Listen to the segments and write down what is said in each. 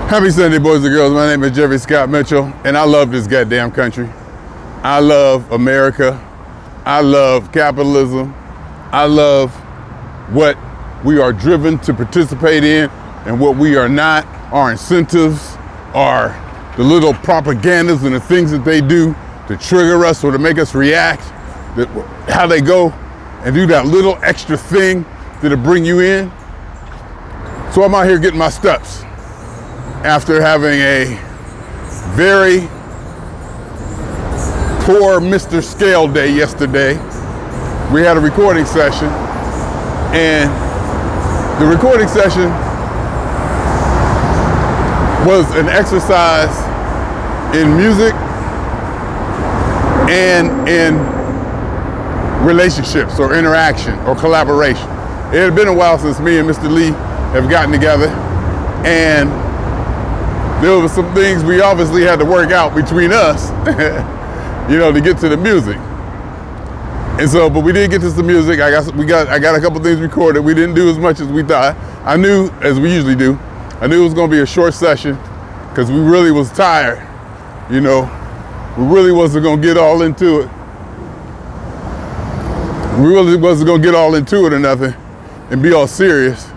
Happy Sunday, boys and girls. My name is Jeffery Scott Mitchell, and I love this goddamn country. I love America. I love capitalism. I love what we are driven to participate in and what we are not. Our incentives are the little propagandas and the things that they do to trigger us or to make us react, how they go and do that little extra thing that'll bring you in. So I'm out here getting my steps after having a very poor Mr. Scale day yesterday. We had a recording session, and the recording session was an exercise in music and in relationships or interaction or collaboration. It had been a while since me and Mr. Lee have gotten together, and there were some things we obviously had to work out between us, to get to the music. And so, but we did get to some music. I got a couple things recorded. We didn't do as much as we thought. I knew, as we usually do, I knew it was going to be a short session because we really was tired. We really wasn't going to get all into it. We really wasn't going to get all into it or nothing and be all serious.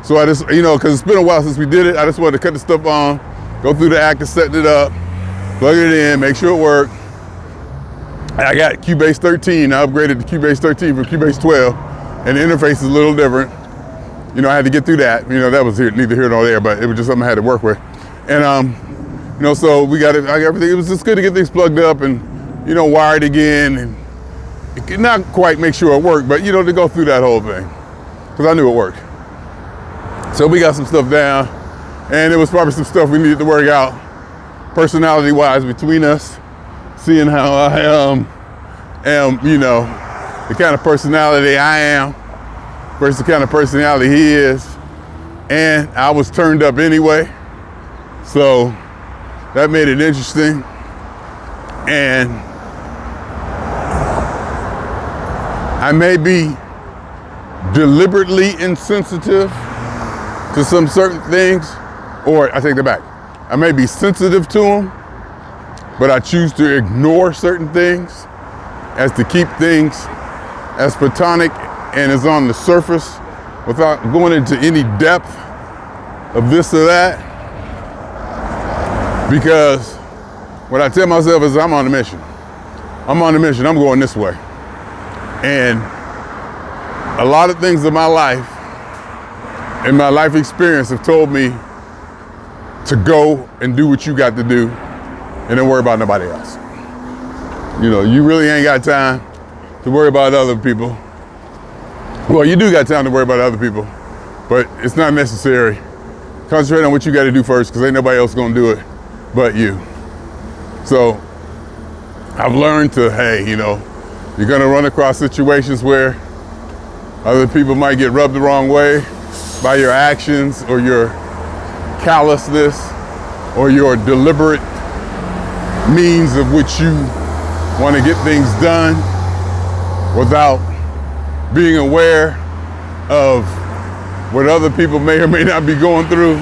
So I just, because it's been a while since we did it, I just wanted to cut the stuff on, go through the act of setting it up, plug it in, make sure it worked. I got Cubase 13. I upgraded to Cubase 13 from Cubase 12, and the interface is a little different. I had to get through that. That was neither here nor there, but it was just something I had to work with. And so we got it. I got everything. It was just good to get things plugged up and wired again, and it could not quite make sure it worked, but to go through that whole thing because I knew it worked. So we got some stuff down, and there was probably some stuff we needed to work out personality-wise between us, seeing how I am, the kind of personality I am versus the kind of personality he is. And I was turned up anyway, so that made it interesting. And I may be deliberately insensitive to some certain things, or I take that back. I may be sensitive to them, but I choose to ignore certain things as to keep things as platonic and as on the surface without going into any depth of this or that. Because what I tell myself is I'm on a mission. I'm on a mission. I'm going this way. And a lot of things in my life and my life experience have told me to go and do what you got to do and don't worry about nobody else. You really ain't got time to worry about other people. Well, you do got time to worry about other people, but it's not necessary. Concentrate on what you got to do first because ain't nobody else going to do it but you. So I've learned to, you're going to run across situations where other people might get rubbed the wrong way by your actions or your callousness or your deliberate means of which you want to get things done without being aware of what other people may or may not be going through.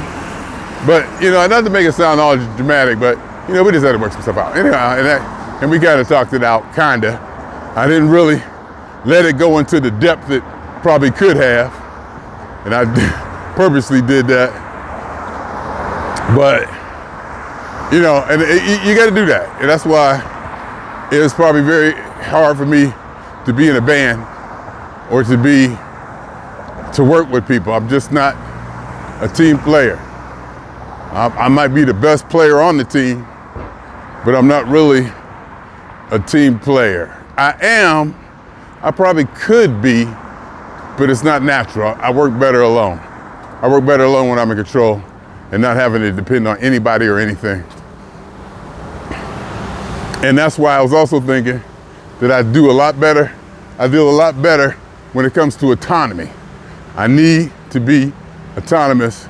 But, not to make it sound all dramatic, but, we just had to work some stuff out. Anyhow, and we kind of talked it out, kinda. I didn't really let it go into the depth it probably could have, and I purposely did that. But, and you got to do that. And that's why it was probably very hard for me to be in a band or to work with people. I'm just not a team player. I might be the best player on the team, but I'm not really a team player. I probably could be, but it's not natural. I work better alone. I work better alone when I'm in control and not having to depend on anybody or anything. And that's why I was also thinking that I do a lot better when it comes to autonomy. I need to be autonomous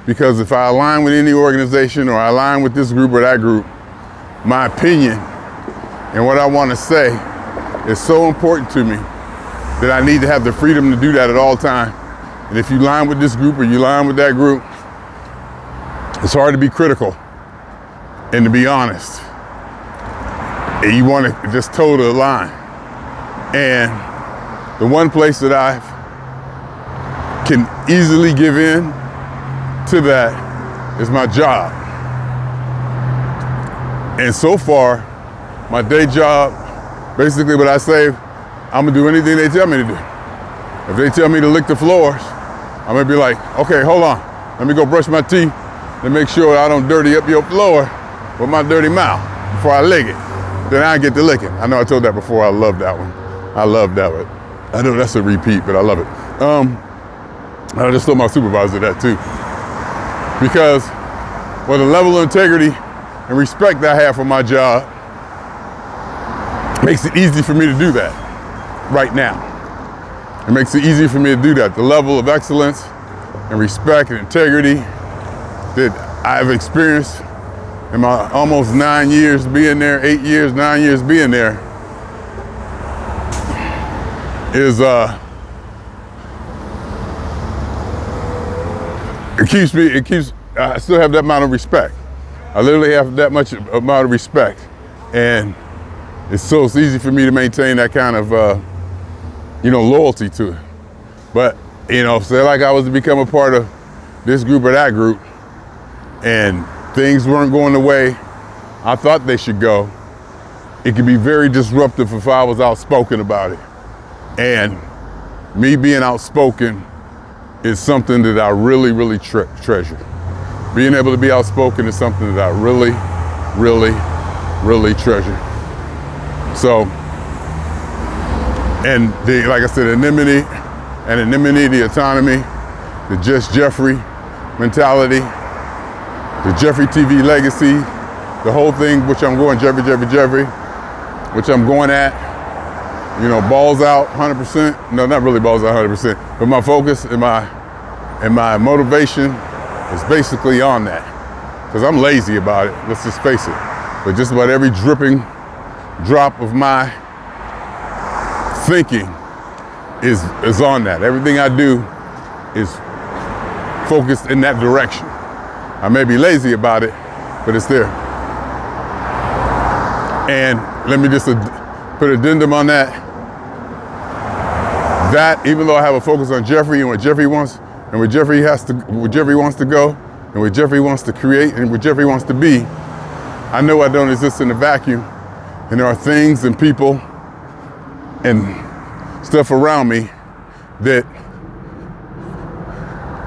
because if I align with any organization or I align with this group or that group, my opinion and what I want to say is so important to me that I need to have the freedom to do that at all times. And if you line with this group or you line with that group, It's hard to be critical and to be honest. And you want to just toe the line. And the one place that I can easily give in to that is my job. And so far, my day job, basically what I say, I'm gonna do anything they tell me to do. If they tell me to lick the floors, I'm gonna be like, okay, hold on. Let me go brush my teeth and make sure I don't dirty up your floor with my dirty mouth before I lick it. Then I get to licking. I know I told that before, I love that one. I love that one. I know that's a repeat, but I love it. I just told my supervisor that too. Because with the level of integrity and respect that I have for my job, makes it easy for me to do that right now. It makes it easy for me to do that. The level of excellence and respect and integrity that I've experienced in my almost 9 years being there, 8 years, 9 years being there, is I still have that amount of respect. I literally have that much amount of respect, and it's easy for me to maintain that kind of loyalty to it. But say like I was to become a part of this group or that group, and things weren't going the way I thought they should go, it could be very disruptive if I was outspoken about it. And me being outspoken is something that I really, really treasure. Being able to be outspoken is something that I really, really, really treasure. So, and like I said, anonymity, the autonomy, the just Jeffrey mentality, the Jeffrey TV legacy, the whole thing, which I'm going Jeffrey, which I'm going at, balls out 100%. No, not really balls out 100%, but my focus and my motivation is basically on that. Because I'm lazy about it, let's just face it. But just about every dripping drop of my thinking is on that. Everything I do is focused in that direction. I may be lazy about it, but it's there. And let me just put an addendum on that. That, even though I have a focus on Jeffrey and what Jeffrey wants, and where Jeffrey wants to go, and what Jeffrey wants to create, and what Jeffrey wants to be, I know I don't exist in a vacuum. And there are things and people and stuff around me that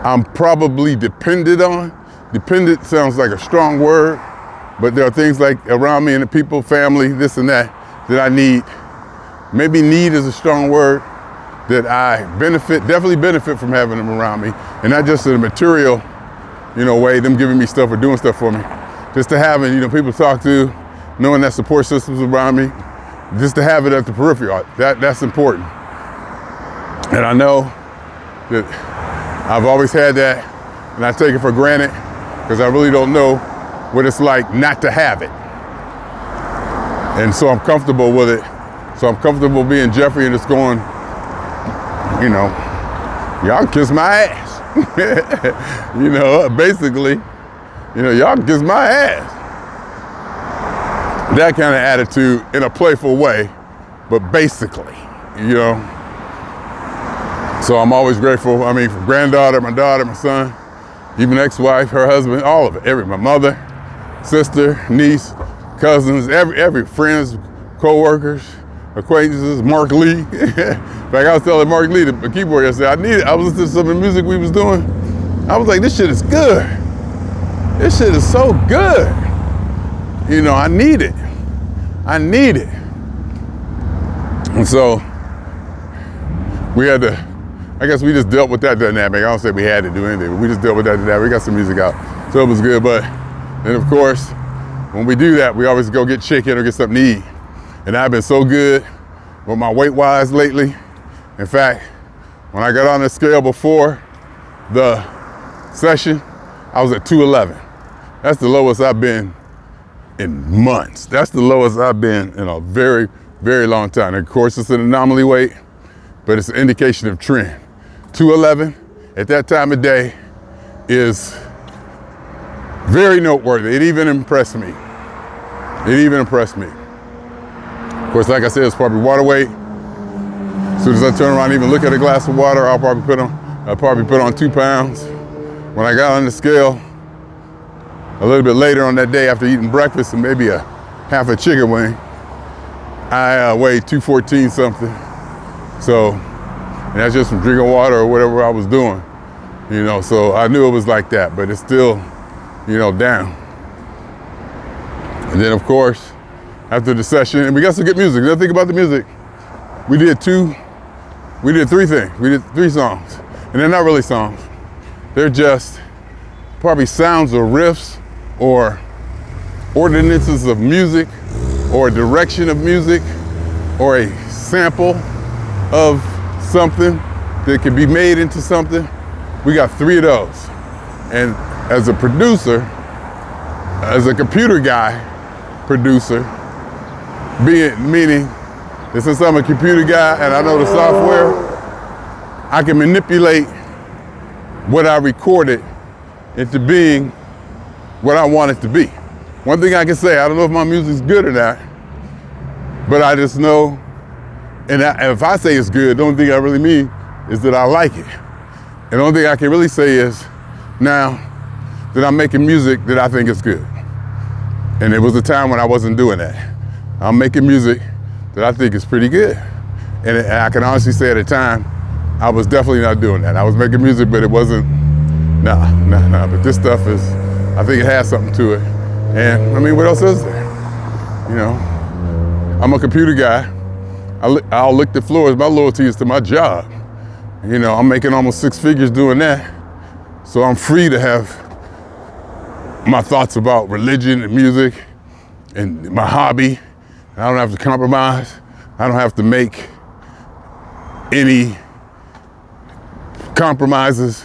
I'm probably dependent on. Dependent sounds like a strong word, but there are things like around me and the people, family, this and that I need. Maybe need is a strong word, that I definitely benefit from having them around me. And not just in a material, way, them giving me stuff or doing stuff for me. Just to having, people to talk to, knowing that support systems around me, just to have it at the periphery, that's important. And I know that I've always had that, and I take it for granted, because I really don't know what it's like not to have it. And so I'm comfortable with it. So I'm comfortable being Jeffrey and just going, y'all kiss my ass. Basically, y'all kiss my ass. That kind of attitude in a playful way, but basically, So I'm always grateful, for granddaughter, my daughter, my son, even ex-wife, her husband, all of it. My mother, sister, niece, cousins, every friends, co-workers, acquaintances, Mark Lee. In fact, I was telling Mark Lee, the keyboard yesterday, I was listening to some of the music we was doing. I was like, this shit is good. This shit is so good. I need it. I need it. And so we had to, I guess we just dealt with that dynamic. I don't say we had to do anything, but we just dealt with that dynamic. We got some music out, so it was good. But then of course, when we do that, we always go get chicken or get something to eat. And I've been so good with my weight-wise lately. In fact, when I got on the scale before the session, I was at 211. That's the lowest I've been in months. That's the lowest I've been in a very, very long time. And of course, it's an anomaly weight, but it's an indication of trend. 211 at that time of day is Very noteworthy. It even impressed me. It even impressed me. Of course, like I said, it's probably water weight. As soon as I turn around and even look at a glass of water, I'll probably put on 2 pounds. When I got on the scale, a little bit later on that day after eating breakfast and maybe half a chicken wing, I weighed 214 something. So, and that's just from drinking water or whatever I was doing, you know, so I knew it was like that, but it's still, you know, down. And then of course, after the session, and we got some good music. Now think about the music. We did 3 things. We did 3 songs, and they're not really songs. They're just probably sounds or riffs or ordinances of music or a direction of music or a sample of something that can be made into something. We got 3 of those. And as a producer, as a computer guy, producer, meaning that since I'm a computer guy and I know the software, I can manipulate what I recorded into being what I want it to be. One thing I can say, I don't know if my music's good or not, but I just know, and if I say it's good, the only thing I really mean is that I like it. And the only thing I can really say is now that I'm making music that I think is good. And it was a time when I wasn't doing that. I'm making music that I think is pretty good. And I can honestly say at the time, I was definitely not doing that. I was making music, but it wasn't, nah. But this stuff is, I think it has something to it. And I mean, what else is there? You know, I'm a computer guy. I'll lick the floors. My loyalty is to my job. You know, I'm making almost 6 figures doing that. So I'm free to have my thoughts about religion and music and my hobby. I don't have to compromise. I don't have to make any compromises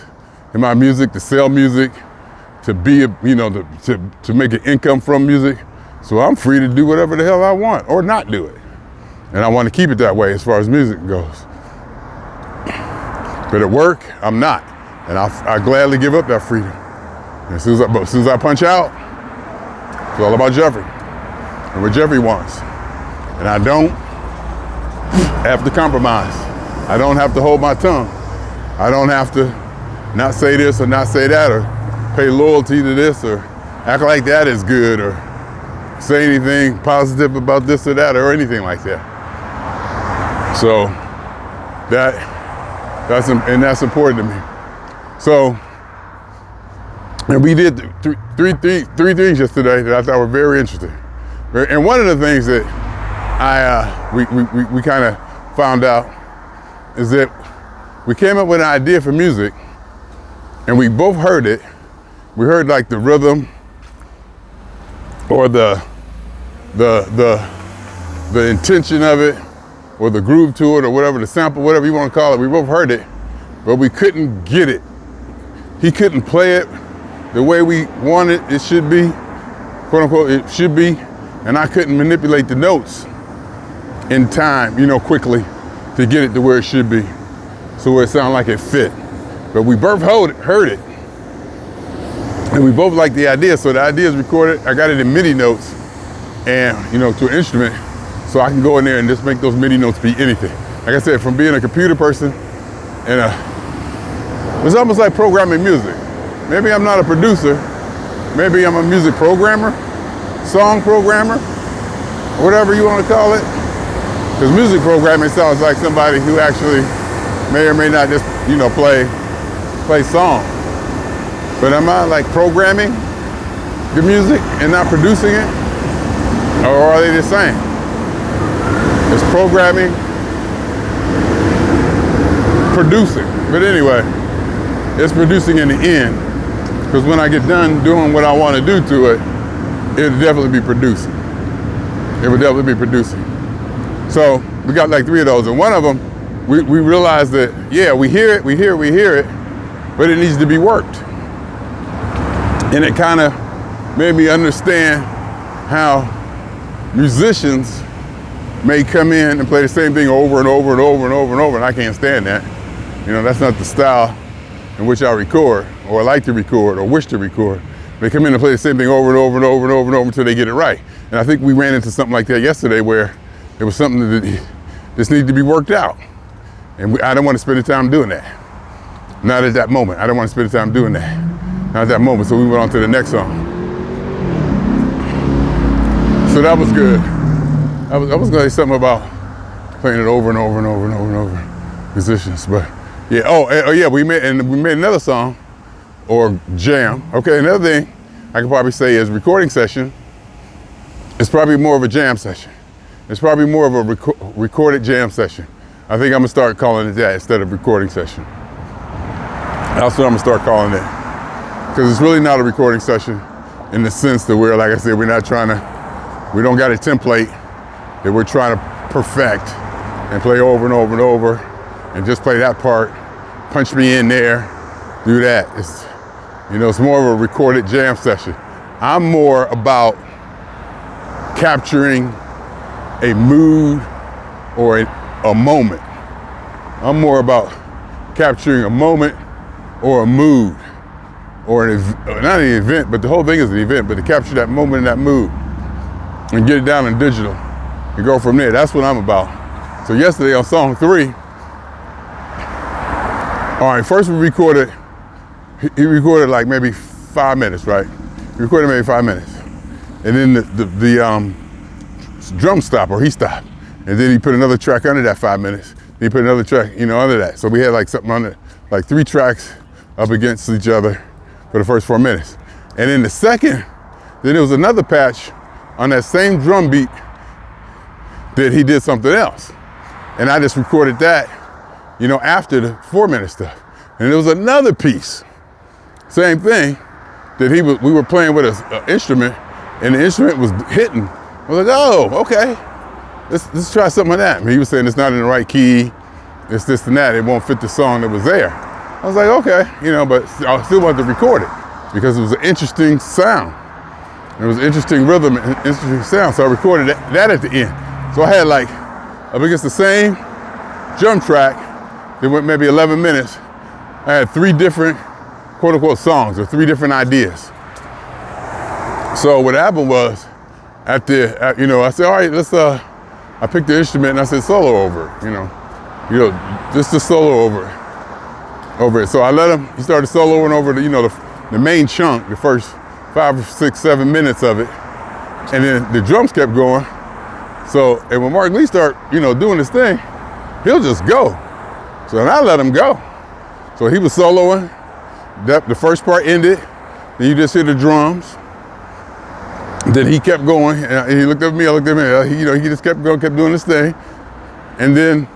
in my music to sell music, to be, you know, to make an income from music. So I'm free to do whatever the hell I want or not do it. And I want to keep it that way as far as music goes. But at work, I'm not. And I gladly give up that freedom. And as soon as I punch out, it's all about Jeffrey and what Jeffrey wants. And I don't have to compromise. I don't have to hold my tongue. I don't have to not say this or not say that or pay loyalty to this or act like that is good or say anything positive about this or that or anything like that. So that's important to me. So, and we did three things yesterday that I thought were very interesting. And one of the things that we kind of found out is that we came up with an idea for music, and we both heard it. We heard like the rhythm or the intention of it or the groove to it or whatever, the sample, whatever you want to call it. We both heard it, but we couldn't get it. He couldn't play it the way we wanted it should be, quote unquote, it should be, and I couldn't manipulate the notes in time, you know, quickly to get it to where it should be, so where it sounded like it fit. But we both heard it, and we both liked the idea, so the idea is recorded. I got it in MIDI notes, and, you know, to an instrument, so I can go in there and just make those MIDI notes be anything. Like I said, from being a computer person, and it's almost like programming music. Maybe I'm not a producer, maybe I'm a music programmer, song programmer, whatever you want to call it. Because music programming sounds like somebody who actually may or may not just, you know, play songs. But am I like programming the music and not producing it? Or are they the same? It's programming, producing. But anyway, it's producing in the end. Because when I get done doing what I want to do to it, it'll definitely be producing. It would definitely be producing. So we got like 3 of those, and one of them, we realized that, yeah, we hear it, but it needs to be worked. And it kind of made me understand how musicians may come in and play the same thing over and over and over and over and over, and I can't stand that. You know, that's not the style in which I record, or like to record, or wish to record. They come in and play the same thing over and over and over and over and over until they get it right. And I think we ran into something like that yesterday where it was something that just needed to be worked out. And I don't want to spend the time doing that. Not at that moment. I don't want to spend the time doing that. Not at that moment. So we went on to the next song. So that was good. I was going to say something about playing it over and over and over and over and over musicians, but yeah. Oh yeah. We made another song or jam. Okay. Another thing I could probably say is recording session. It's probably more of a jam session. It's probably more of a recorded jam session. I think I'm gonna start calling it that instead of recording session. That's what I'm gonna start calling it. Because it's really not a recording session in the sense that we're, like I said, we don't got a template that we're trying to perfect and play over and over and over and just play that part, punch me in there, do that. It's more of a recorded jam session. I'm more about capturing a mood or a moment. I'm more about capturing a moment or a mood or not an event, but the whole thing is an event, but to capture that moment and that mood and get it down in digital and go from there. That's what I'm about. So yesterday on song 3, all right, first he recorded like maybe 5 minutes, right? He recorded maybe 5 minutes. And then the drum stopped, or he stopped. And then he put another track under that 5 minutes. He put another track, under that. So we had like something under, like 3 tracks up against each other for the first 4 minutes. And in the second, then there was another patch on that same drum beat that he did something else. And I just recorded that, after the 4-minute stuff. And there was another piece, same thing, that we were playing with an instrument, and the instrument was hitting. I was like, oh, okay. Let's try something like that. He was saying it's not in the right key, it's this and that, it won't fit the song that was there. I was like, okay, but I still wanted to record it because it was an interesting sound. It was an interesting rhythm and interesting sound, so I recorded that at the end. So I had like, up against the same drum track that went maybe 11 minutes, I had 3 different quote unquote songs or 3 different ideas. So what happened was, I said, all right, I picked the instrument and I said solo over it, just the solo over it. So I let him, he started soloing over the main chunk, the first 5, 6, 7 minutes of it. And then the drums kept going. So, and when Mark Lee started, doing his thing, he'll just go. So then I let him go. So he was soloing, the first part ended, then you just hear the drums. Then he kept going, and he looked at me, I looked at him, he just kept going, kept doing his thing. And then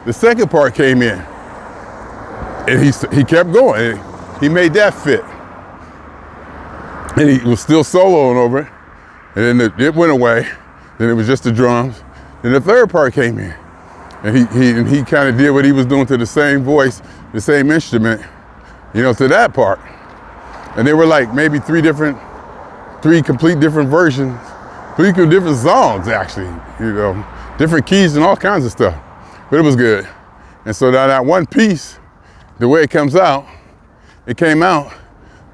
the second part came in, and he kept going, and he made that fit. And he was still soloing over it, and then it went away, then it was just the drums. Then the third part came in, and he kind of did what he was doing to the same voice, the same instrument, to that part. And they were like maybe 3 complete different versions, 3 different songs actually, different keys and all kinds of stuff. But it was good. And so now that one piece, the way it came out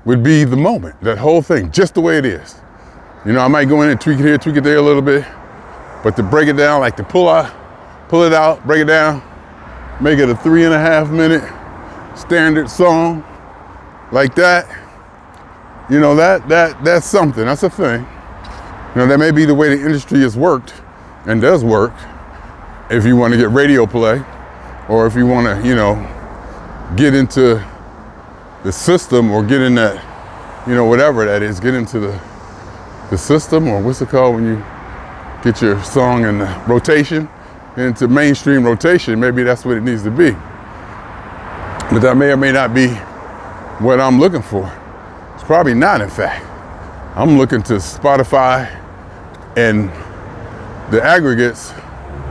would be the moment, that whole thing, just the way it is. I might go in and tweak it here, tweak it there a little bit, but to break it down, like to pull it out, break it down, make it a 3.5 minute standard song like that, that's something, that's a thing. That may be the way the industry has worked and does work if you want to get radio play or if you want to, get into the system or get in that, whatever that is, get into the system, or what's it called when you get your song in the rotation, into mainstream rotation. Maybe that's what it needs to be. But that may or may not be what I'm looking for. It's probably not, in fact. I'm looking to Spotify and the aggregates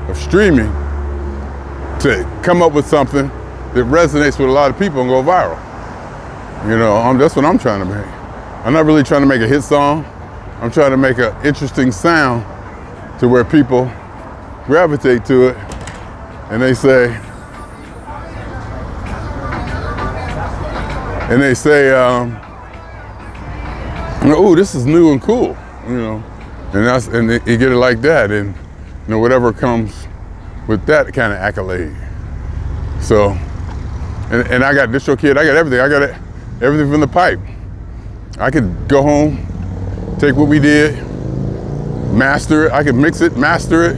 of streaming to come up with something that resonates with a lot of people and go viral. That's what I'm trying to make. I'm not really trying to make a hit song. I'm trying to make an interesting sound to where people gravitate to it and they say, oh, this is new and cool, you know, and you get it like that, and you know, whatever comes with that kind of accolade. So, and I got DistroKid, I got everything. I got everything from the pipe. I could go home, take what we did, master it. I could mix it, master it,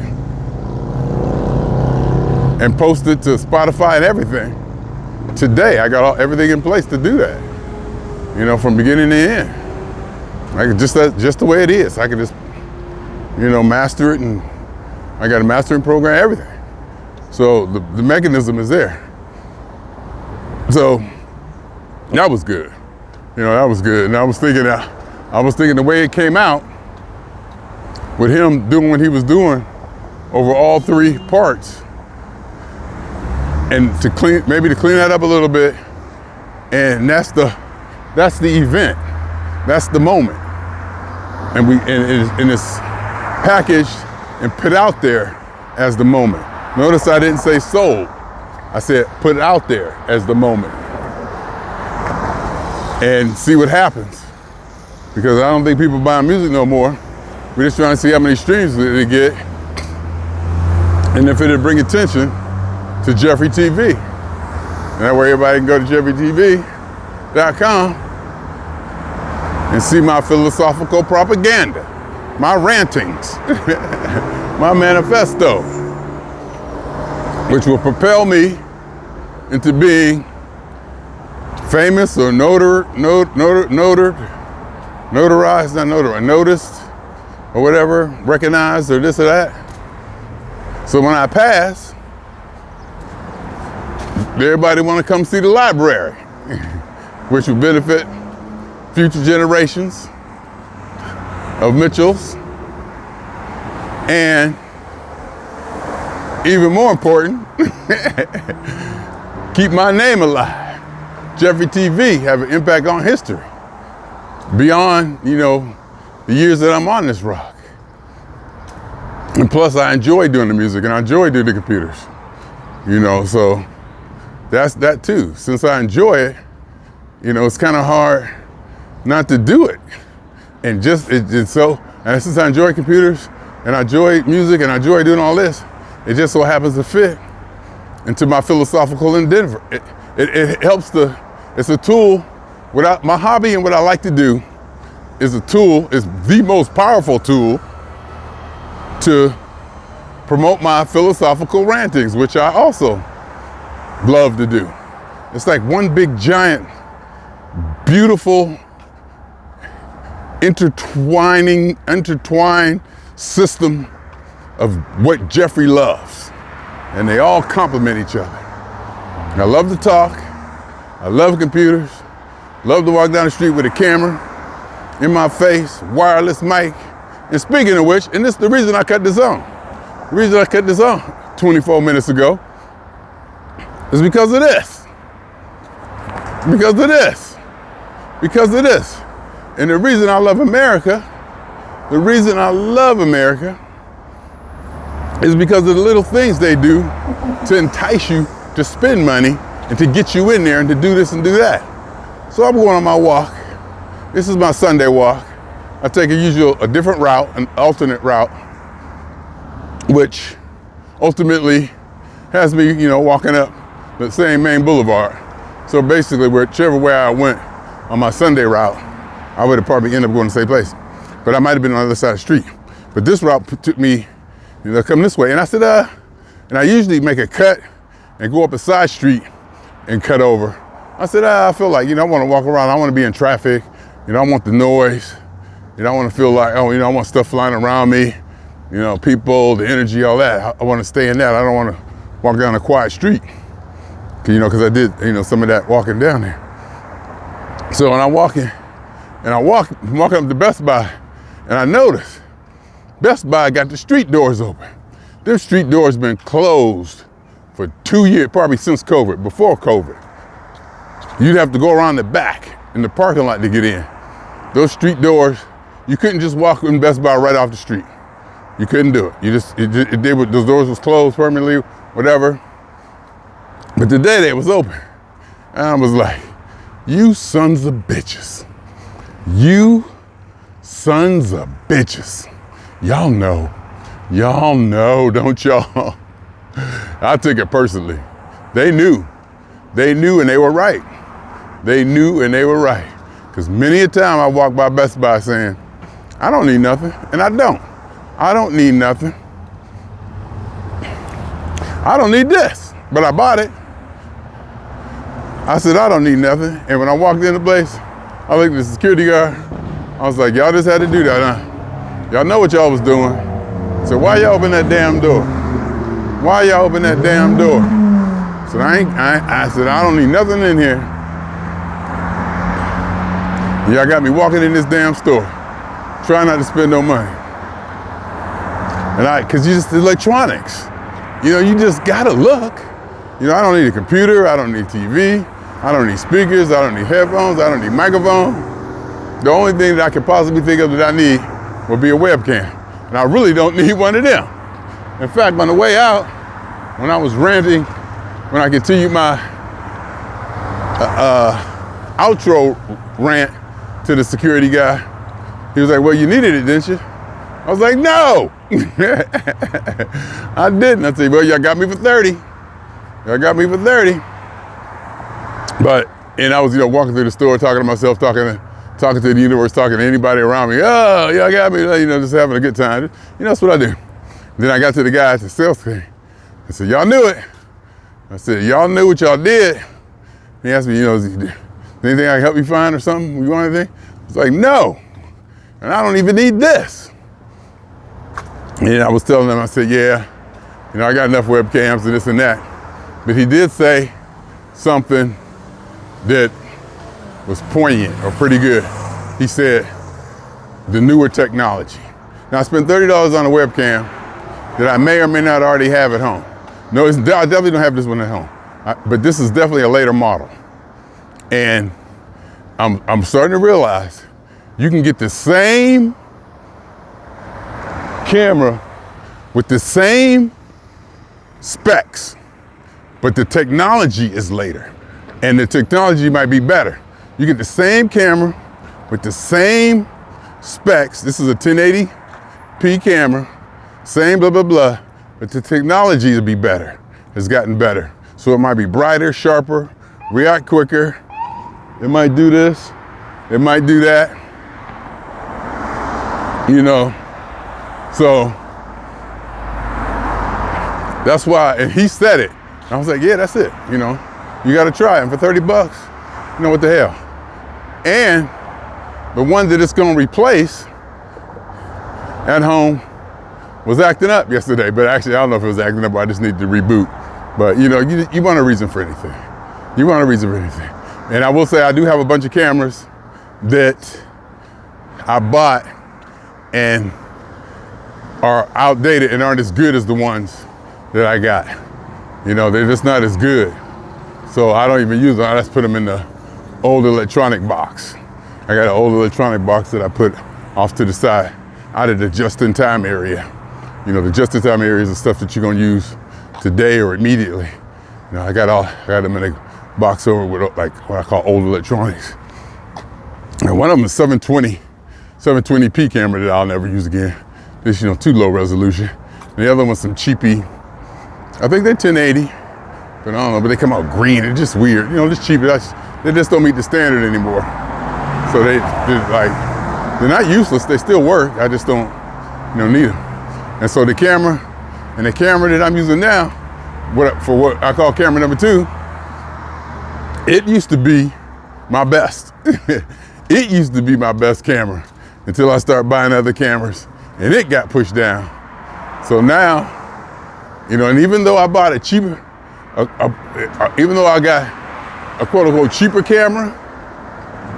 and post it to Spotify and everything. Today, I got everything in place to do that. You know, from beginning to end. I could just the way it is. I could just, you know, master it, and I got a mastering program, everything. So the mechanism is there. So that was good. You know, that was good. And I was thinking the way it came out, with him doing what he was doing over all three parts, and to clean that up a little bit, and that's the event, that's the moment, and it's packaged and put out there as the moment. Notice I didn't say sold. I said put it out there as the moment, and see what happens. Because I don't think people buying music no more. We're just trying to see how many streams they get, and if it'll bring attention to Jeffery TV. And that way everybody can go to jefferytv.com and see my philosophical propaganda, my rantings, my manifesto, which will propel me into being famous or noticed or whatever, recognized or this or that. So when I pass, everybody want to come see the library, which will benefit future generations of Mitchells, and even more important, keep my name alive. Jeffery TV have an impact on history beyond, you know, the years that I'm on this rock. And plus I enjoy doing the music, and I enjoy doing the computers, you know, so that's that too. Since I enjoy it, you know, it's kind of hard not to do it. And and since I enjoy computers, and I enjoy music, and I enjoy doing all this, it just so happens to fit into my philosophical endeavor. It helps it's a tool. My hobby and what I like to do is the most powerful tool to promote my philosophical rantings, which I also love to do. It's like one big giant, beautiful, intertwined system of what Jeffery loves. And they all complement each other. I love to talk, I love computers, love to walk down the street with a camera in my face, wireless mic. And speaking of which, and this is the reason I cut this on. The reason I cut this on 24 minutes ago is because of this. Because of this. Because of this. And the reason I love America, is because of the little things they do to entice you to spend money and to get you in there and to do this and do that. So I'm going on my walk. This is my Sunday walk. I take a different route, an alternate route, which ultimately has me, you know, walking up the same main boulevard. So basically, whichever way I went on my Sunday route, I would have probably ended up going to the same place. But I might have been on the other side of the street. But this route took me, you know, come this way. And I said, and I usually make a cut and go up a side street and cut over. I said, I feel like, you know, I want to walk around. I want to be in traffic. You know, I want the noise. You know, I want to feel like, oh, you know, I want stuff flying around me. You know, people, the energy, all that. I want to stay in that. I don't want to walk down a quiet street. You know, because I did, you know, some of that walking down there. So when I'm walking, and I'm walking up to Best Buy, and I noticed Best Buy got the street doors open. Their street doors been closed for 2 years, probably since COVID, before COVID. You'd have to go around the back in the parking lot to get in. Those street doors, you couldn't just walk in Best Buy right off the street. You couldn't do it. Those doors was closed permanently, whatever. But today they was open. And I was like, you sons of bitches. You sons of bitches. Y'all know, don't y'all? I took it personally. They knew and they were right. They knew and they were right. Because many a time I walk by Best Buy saying, I don't need nothing, and I don't. I don't need nothing. I don't need this, but I bought it. I said, I don't need nothing. And when I walked in the place, I looked at the security guard. I was like, y'all just had to do that, huh? Y'all know what y'all was doing. So why y'all open that damn door? Why y'all open that damn door? So I said, I don't need nothing in here. Y'all got me walking in this damn store, trying not to spend no money. And cause you just electronics. You know, you just gotta look. You know, I don't need a computer, I don't need TV, I don't need speakers, I don't need headphones, I don't need microphone. The only thing that I could possibly think of that I need would be a webcam. And I really don't need one of them. In fact, on the way out, when I was ranting, when I continued my outro rant to the security guy, he was like, well, you needed it, didn't you? I was like, no, I didn't. I said, well, y'all got me for 30. Y'all got me for 30. And I was, you know, walking through the store, talking to myself, talking to the universe, talking to anybody around me. Oh, y'all got me, you know, just having a good time. You know, that's what I do. Then I got to the guy at the sales thing. I said, y'all knew it. I said, y'all knew what y'all did. He asked me, you know, is there anything I can help you find or something? You want anything? I was like, no. And I don't even need this. And I was telling him, I said, yeah, you know, I got enough webcams and this and that. But he did say something that was poignant or pretty good. He said, the newer technology. Now I spent $30 on a webcam that I may or may not already have at home. No, I definitely don't have this one at home. But this is definitely a later model. And I'm starting to realize you can get the same camera with the same specs, but the technology is later. And the technology might be better. You get the same camera with the same specs. This is a 1080p camera, same blah, blah, blah, but the technology will be better. It's gotten better. So it might be brighter, sharper, react quicker. It might do this, it might do that. You know, so that's why, and he said it. I was like, yeah, that's it, you know. You gotta try it, and for 30 bucks, you know, what the hell. And the one that it's gonna replace at home was acting up yesterday, but actually I don't know if it was acting up or I just needed to reboot. But you know, you want a reason for anything. You want a reason for anything. And I will say I do have a bunch of cameras that I bought and are outdated and aren't as good as the ones that I got. You know, they're just not as good. So I don't even use them. I just put them in the old electronic box. I got an old electronic box that I put off to the side out of the just-in-time area. You know, the just-in-time area is the stuff that you're gonna use today or immediately. You know, I got them in a box over with like what I call old electronics. And one of them is 720p camera that I'll never use again. This, you know, too low resolution. And the other one's some cheapy, I think they're 1080, but I don't know, but they come out green. It's just weird. You know, just cheap. They just don't meet the standard anymore. So they're not useless. They still work. I just don't, you know, need them. And so the camera that I'm using now, for what I call camera number 2, it used to be my best. It used to be my best camera until I started buying other cameras and it got pushed down. So now, you know, and even though I bought a cheaper, even though I got a quote unquote cheaper camera,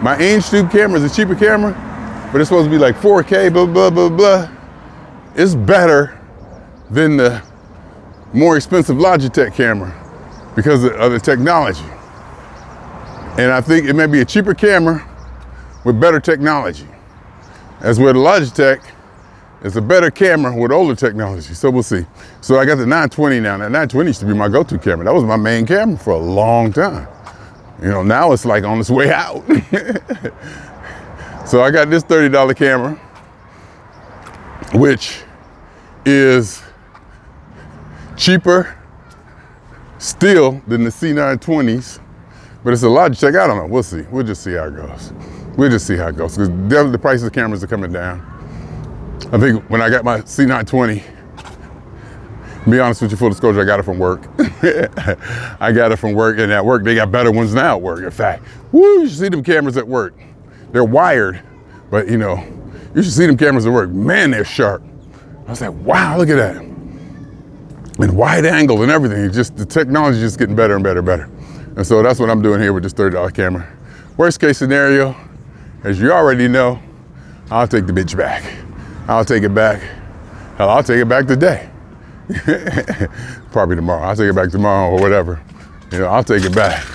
my Ainge camera is a cheaper camera, but it's supposed to be like 4K, blah, blah, blah, blah. It's better than the more expensive Logitech camera because of the technology. And I think it may be a cheaper camera with better technology. As with the Logitech, it's a better camera with older technology, so we'll see. So I got the 920 now. That 920 used to be my go-to camera. That was my main camera for a long time. You know, now it's like on its way out. So I got this $30 camera which is cheaper still than the C920s, but it's a Logitech. I don't know. We'll see. We'll just see how it goes. We'll just see how it goes, because definitely the price of the cameras are coming down. I think when I got my C920, to be honest with you, full disclosure, I got it from work. I got it from work, and at work, they got better ones now at work. In fact, woo, you should see them cameras at work. They're wired, but you know, you should see them cameras at work. Man, they're sharp. I was like, wow, look at that. And wide angle and everything. It's just, the technology is just getting better and better and better. And so that's what I'm doing here with this $30 camera. Worst case scenario, as you already know, I'll take the bitch back. I'll take it back. Hell, I'll take it back today. Probably tomorrow. I'll take it back tomorrow or whatever. You know, I'll take it back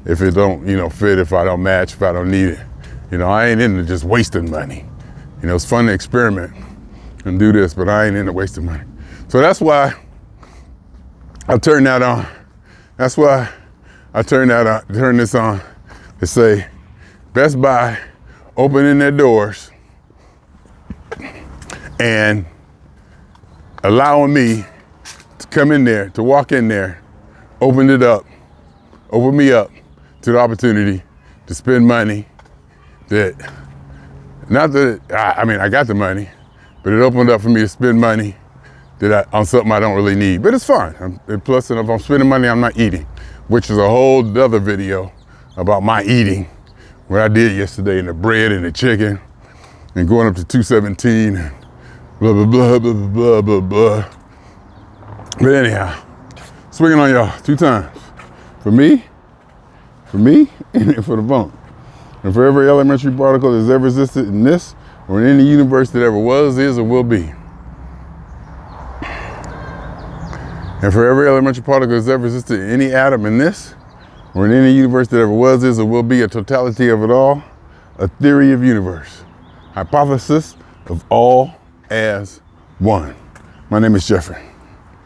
if it don't, you know, fit, if I don't match, if I don't need it. You know, I ain't into just wasting money. You know, it's fun to experiment and do this, but I ain't into wasting money. So that's why I turned that on. That's why I turned this on to say Best Buy opening their doors and allowing me to come in there, to walk in there, open me up to the opportunity to spend money that, not that, I mean, I got the money, but it opened up for me to spend money that on something I don't really need. But it's fine. And plus, if I'm spending money, I'm not eating, which is a whole other video about my eating, what I did yesterday, and the bread and the chicken, and going up to 217, and blah, blah, blah, blah, blah, blah, blah. But anyhow, swinging on y'all 2 times. For me, and for the bump. And for every elementary particle that's ever existed in this, or in any universe that ever was, is, or will be. And for every elementary particle that's ever existed in any atom in this, or in any universe that ever was, is, or will be, a totality of it all, a theory of universe. Hypothesis of all as one. My name is Jeffrey.